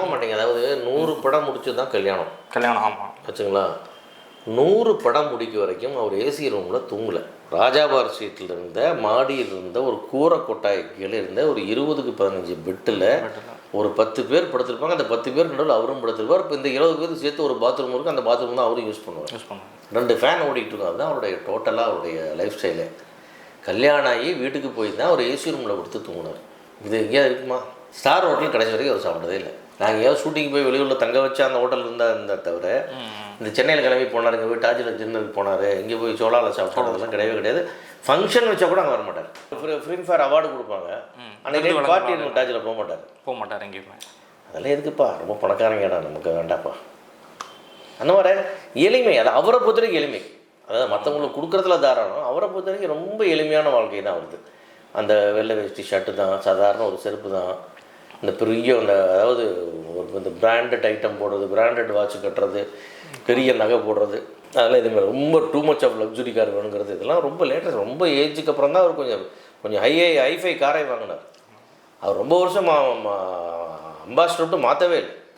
நம்ப மாட்டேங்க. அதாவது 100 படம் முடிச்சு தான் கல்யாணம். ஆமாம் வச்சுங்களா, 100 படம் முடிக்க வரைக்கும் அவர் ஏசி ரூமில் தூங்கலை. ராஜாபார் ஸ்ட்ரீட்டில் இருந்த மாடியில் இருந்த ஒரு கூரை கொட்டாய் கீழே இருந்த ஒரு 20க்கு 15 பெட்டில் ஒரு 10 பேர் படுத்திருப்பாங்க. அந்த 10 பேர் நடுவில் அவரும் படுத்திருப்பார். இப்போ இந்த 20 பேருக்கு சேர்த்து ஒரு பாத்ரூம் இருக்குது. அந்த பாத்ரூம் தான் அவரும் யூஸ் பண்ணுவார். 2 ஃபேன் ஓடிக்கிட்டு இருக்கும். அதுதான் அவருடைய டோட்டலாக அவருடைய லைஃப் ஸ்டைலு. கல்யாணம் ஆகி வீட்டுக்கு போய் தான் ஒரு ஏசி ரூமில் கொடுத்து தூங்கினார். இது எங்கேயாவது இருக்குமா? ஸ்டார் ஹோட்டல் கடைசி வரைக்கும் அவர் சாப்பிட்டதே இல்லை. நாங்கள் எங்கேயாவது ஷூட்டிங் போய் வெளியூரில் தங்க வச்சா அந்த ஹோட்டல் இருந்தால் தவிர இந்த சென்னையில் கிளம்பி போனார், இங்கே போய் டாஜில் டின்னருக்கு போனார், இங்கே போய் சோலாவில் சாப்பிட்றதெல்லாம் கிடையவே கிடையாது. ஃபங்க்ஷன் வச்சா கூட அங்கே வர மாட்டார். ஃபிலிம்ஃபேர் அவார்டு கொடுப்பாங்க, அன்றைக்கி பார்ட்டி டாஜில் போக மாட்டார் எங்கேயுமே. அதெல்லாம் எதுக்குப்பா, ரொம்ப பணக்காரங்கடா, நமக்கு வேண்டாப்பா. அந்த மாதிரி எளிமை, அது அவரை பொறுத்த வரைக்கும் எளிமை. அதாவது மற்றவங்களுக்கு கொடுக்குறதுல தாராளம், அவரை பொறுத்த வரைக்கும் ரொம்ப எளிமையான வாழ்க்கை தான் வருது. அந்த வெள்ளை வேஷ்டி ஷர்ட்டு தான், சாதாரண ஒரு செருப்பு தான், இந்த பெரிய அந்த அதாவது இந்த பிராண்டட் ஐட்டம் போடுறது, பிராண்டட் வாட்ச் கட்டுறது, பெரிய நகை போடுறது, அதெல்லாம் இதுமாதிரி ரொம்ப too much of luxury car வேணுங்கிறது, இதெல்லாம் ரொம்ப லேட்டஸ்ட். ரொம்ப ஏஜுக்கு அப்புறம் தான் அவர் கொஞ்சம் ஹைஃபை காரை வாங்கினார். அவர் ரொம்ப வருஷம் அம்பாசிடர் விட்டு மாற்றவே இல்லை.